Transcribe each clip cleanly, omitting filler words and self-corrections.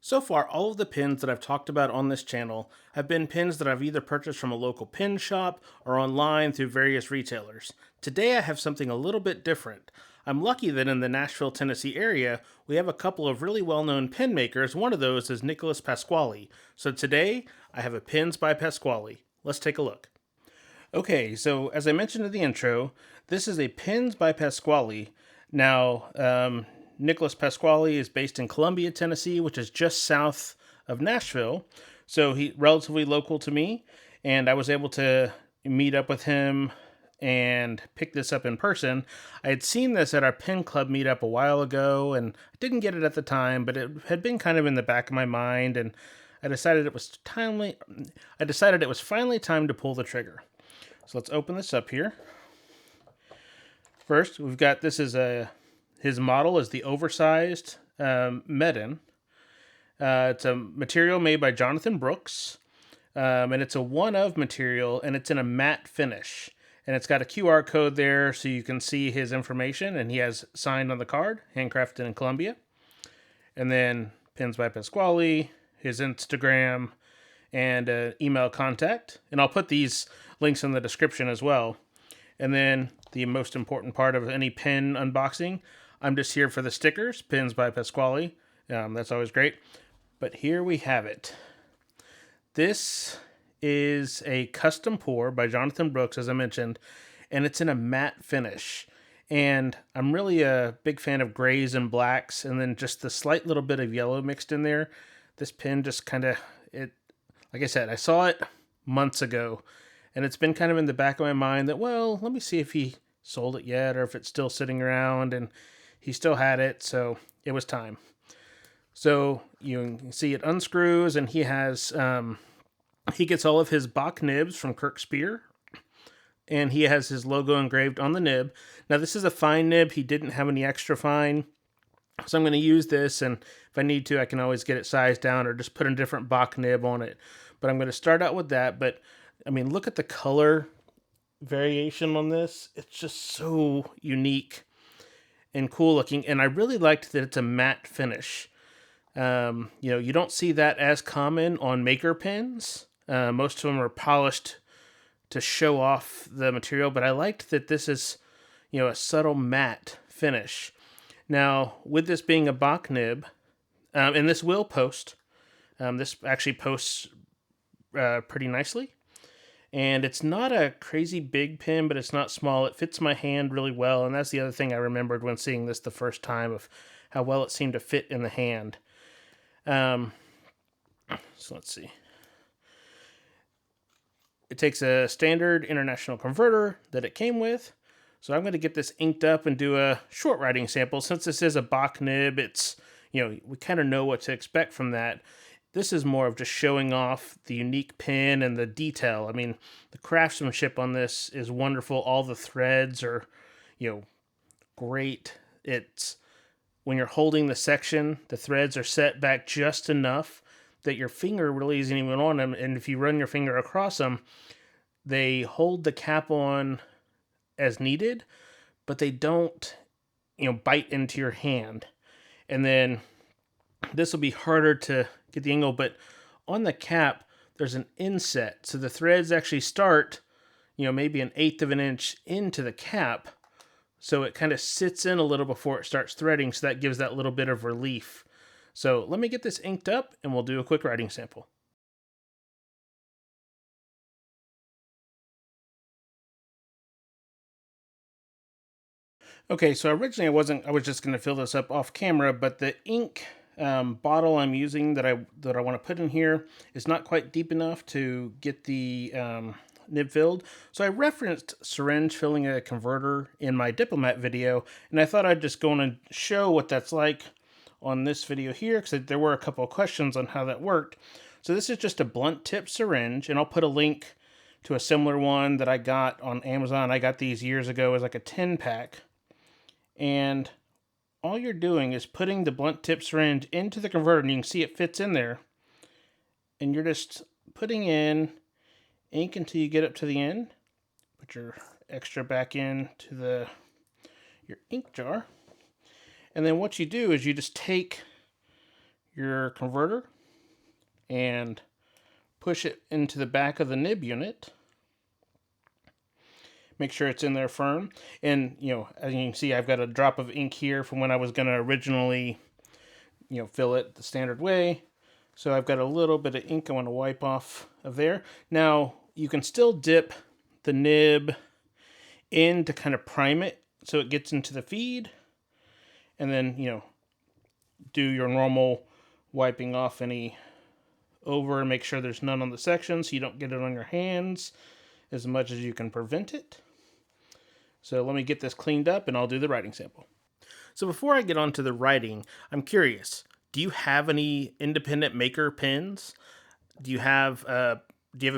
So far, all of the pins that I've talked about on this channel have been pins that I've either purchased from a local pin shop or online through various retailers. Today I have something a little bit different. I'm lucky that in the Nashville, Tennessee area, we have a couple of really well-known pin makers. One of those is Nicholas Pasquale. So today, I have a Pins by Pasquale. Let's take a look. Okay, so as I mentioned in the intro, this is a Pins by Pasquale. Now, Nicholas Pasquale is based in Columbia, Tennessee, which is just south of Nashville. So he relatively local to me, and I was able to meet up with him and pick this up in person. I had seen this at our Pin Club meetup a while ago, and I didn't get it at the time, but it had been kind of in the back of my mind, and I decided it was timely. I decided it was finally time to pull the trigger. So let's open this up here. First, we've got his model is the oversized Medin. It's a material made by Jonathan Brooks, and it's a one-of material, and it's in a matte finish. And it's got a QR code there so you can see his information, and he has signed on the card, handcrafted in Columbia. And then Pins by Pasquale, his Instagram, and email contact. And I'll put these links in the description as well. And then the most important part of any pin unboxing, I'm just here for the stickers, Pins by Pasquale. That's always great. But here we have it. This is a custom pour by Jonathan Brooks, as I mentioned, and it's in a matte finish. And I'm really a big fan of grays and blacks, and then just the slight little bit of yellow mixed in there. This pin just kind of, like I said, I saw it months ago, and it's been kind of in the back of my mind that, well, let me see if he sold it yet or if it's still sitting around, and he still had it, so it was time. So you can see it unscrews, and he has, he gets all of his Bach nibs from Kirk Spear, and he has his logo engraved on the nib. Now this is a fine nib, he didn't have any extra fine, so I'm going to use this, and if I need to, I can always get it sized down or just put a different Bach nib on it. But I'm going to start out with that, but I mean, look at the color variation on this. It's just so unique and cool looking, and I really liked that it's a matte finish. You don't see that as common on maker pins. Most of them are polished to show off the material, but I liked that this is, a subtle matte finish. Now, with this being a Bach nib, and this will post, this actually posts pretty nicely. And it's not a crazy big pin, but it's not small. It fits my hand really well, and that's the other thing I remembered when seeing this the first time, of how well it seemed to fit in the hand. So let's see. It takes a standard international converter that it came with. So I'm going to get this inked up and do a short writing sample. Since this is a Bach nib, it's, we kind of know what to expect from that. This is more of just showing off the unique pin and the detail. I mean, the craftsmanship on this is wonderful. All the threads are, great. It's, when you're holding the section, the threads are set back just enough that your finger really isn't even on them. And if you run your finger across them, they hold the cap on as needed, but they don't, bite into your hand. And then this will be harder to get the angle, but on the cap, there's an inset. So the threads actually start, maybe 1/8 of an inch into the cap. So it kind of sits in a little before it starts threading, so that gives that little bit of relief. So let me get this inked up, and we'll do a quick writing sample. Okay, so originally I was just going to fill this up off camera, but the ink bottle I'm using that I want to put in here is not quite deep enough to get the nib filled. So I referenced Syringe filling a converter in my Diplomat video, and I thought I'd just go on and show what that's like on this video here, because there were a couple of questions on how that worked. So this is just a blunt tip syringe, and I'll put a link to a similar one that I got on Amazon. I got these years ago as like a 10-pack. And all you're doing is putting the blunt tip syringe into the converter, and you can see it fits in there. And you're just putting in ink until you get up to the end. Put your extra back into your ink jar. And then what you do is you just take your converter and push it into the back of the nib unit. Make sure it's in there firm. And, as you can see, I've got a drop of ink here from when I was going to originally, fill it the standard way. So I've got a little bit of ink I want to wipe off of there. Now, you can still dip the nib in to kind of prime it so it gets into the feed. And then, do your normal wiping off any over and make sure there's none on the section so you don't get it on your hands as much as you can prevent it. So let me get this cleaned up and I'll do the writing sample. So before I get on to the writing, I'm curious, do you have any independent maker pens? Do you have a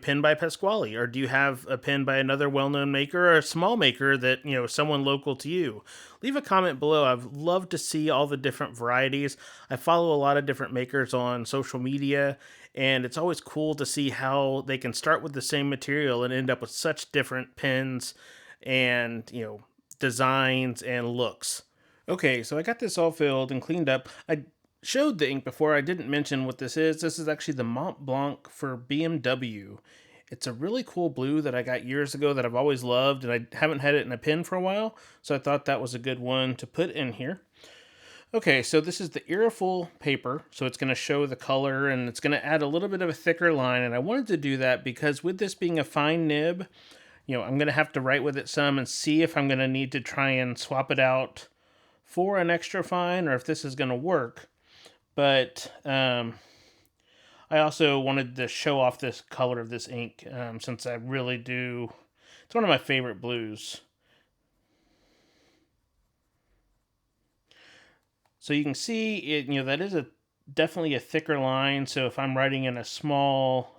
pen by Pasquale, or do you have a pen by another well-known maker or a small maker that, someone local to you? Leave a comment below. I'd love to see all the different varieties. I follow a lot of different makers on social media, and it's always cool to see how they can start with the same material and end up with such different pens and, designs and looks. Okay, so I got this all filled and cleaned up. I showed the ink before. I didn't mention what this is. This is actually the Mont Blanc for BMW. It's a really cool blue that I got years ago that I've always loved, and I haven't had it in a pen for a while, so I thought that was a good one to put in here. Okay, so this is the Iroful paper, so it's going to show the color, and it's going to add a little bit of a thicker line, and I wanted to do that because with this being a fine nib, I'm going to have to write with it some and see if I'm going to need to try and swap it out for an extra fine or if this is going to work. But I also wanted to show off this color of this ink since I really do. It's one of my favorite blues. So you can see it. That is definitely a thicker line. So if I'm writing in a small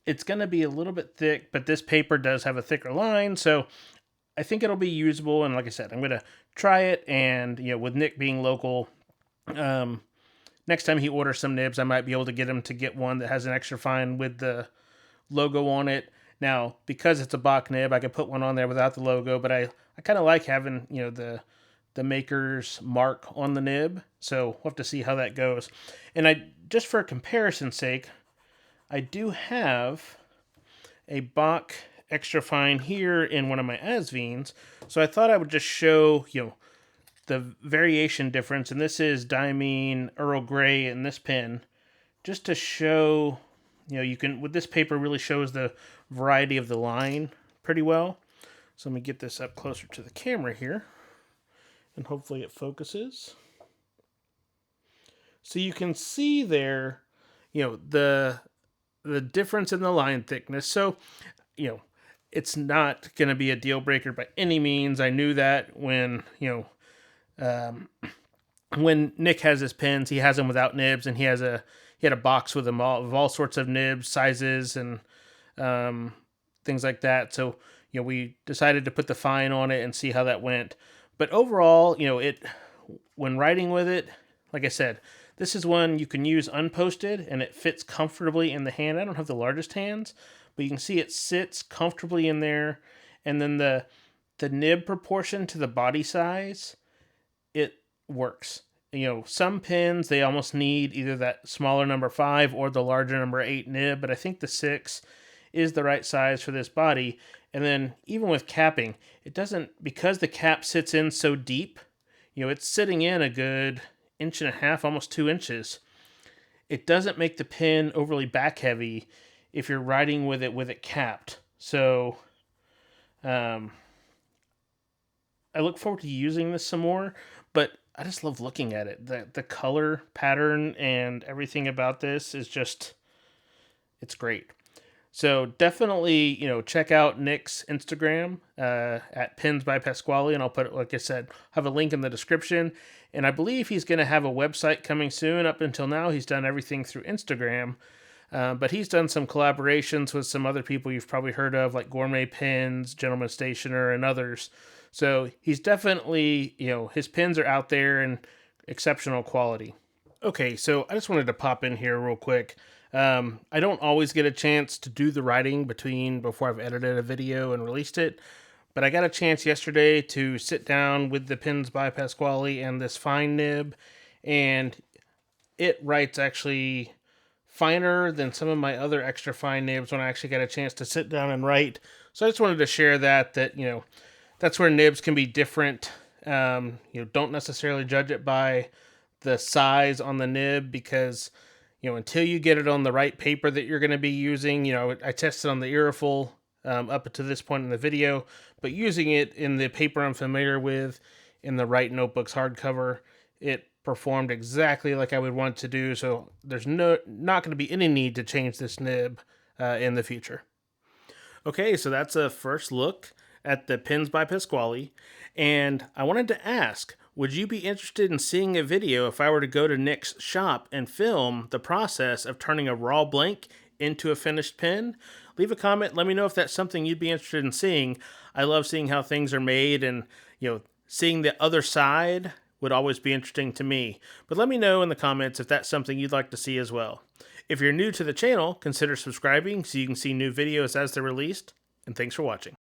it's going to be a little bit thick, but this paper does have a thicker line, so I think it'll be usable. And like I said, I'm going to try it, and with Nick being local, next time he orders some nibs, I might be able to get him to get one that has an extra fine with the logo on it. Now, because it's a Bach nib, I could put one on there without the logo, but I kind of like having the maker's mark on the nib, so we'll have to see how that goes. And I just for comparison's sake, I do have a Bach extra fine here in one of my Asvines, so I thought I would just show, the variation difference, and this is Diamine Earl Grey in this pen, just to show, you can, with this paper really shows the variety of the line pretty well. So let me get this up closer to the camera here, and hopefully it focuses. So you can see there, the difference in the line thickness. So, it's not going to be a deal breaker by any means. I knew that when Nick has his pens, he has them without nibs, and he had a box with them all of all sorts of nibs, sizes, and things like that. So, we decided to put the fine on it and see how that went. But overall, when writing with it, like I said, this is one you can use unposted, and it fits comfortably in the hand. I don't have the largest hands, but you can see it sits comfortably in there. And then the nib proportion to the body size, it works. Some pens, they almost need either that smaller number 5 or the larger number 8 nib, but I think the 6 is the right size for this body. And then even with capping, it doesn't, because the cap sits in so deep, it's sitting in a good 1.5 inches, almost 2 inches. It doesn't make the pen overly back heavy if you're writing with it capped. So I look forward to using this some more, but I just love looking at it. The color pattern and everything about this is just, it's great. So definitely, check out Nick's Instagram at Pens by Pasquale, and I'll put it, like I said, have a link in the description. And I believe he's going to have a website coming soon. Up until now, he's done everything through Instagram, but he's done some collaborations with some other people you've probably heard of, like Gourmet Pens, Gentleman Stationer, and others. So he's definitely, his pens are out there and exceptional quality. Okay, so I just wanted to pop in here real quick. I don't always get a chance to do the writing before I've edited a video and released it, but I got a chance yesterday to sit down with the Pins by Pasquale and this fine nib, and it writes actually finer than some of my other extra fine nibs when I actually got a chance to sit down and write. So I just wanted to share that that's where nibs can be different. Don't necessarily judge it by the size on the nib, because until you get it on the right paper that you're going to be using. I tested on the Iroful up to this point in the video, but using it in the paper I'm familiar with, in the Write Notebooks hardcover, it performed exactly like I would want to do. So there's not going to be any need to change this nib in the future. Okay, so that's a first look at the Pins by Pasquale, and I wanted to ask, would you be interested in seeing a video if I were to go to Nick's shop and film the process of turning a raw blank into a finished pen? Leave a comment, let me know if that's something you'd be interested in seeing. I love seeing how things are made, and seeing the other side would always be interesting to me. But let me know in the comments if that's something you'd like to see as well. If you're new to the channel, consider subscribing so you can see new videos as they're released, and thanks for watching.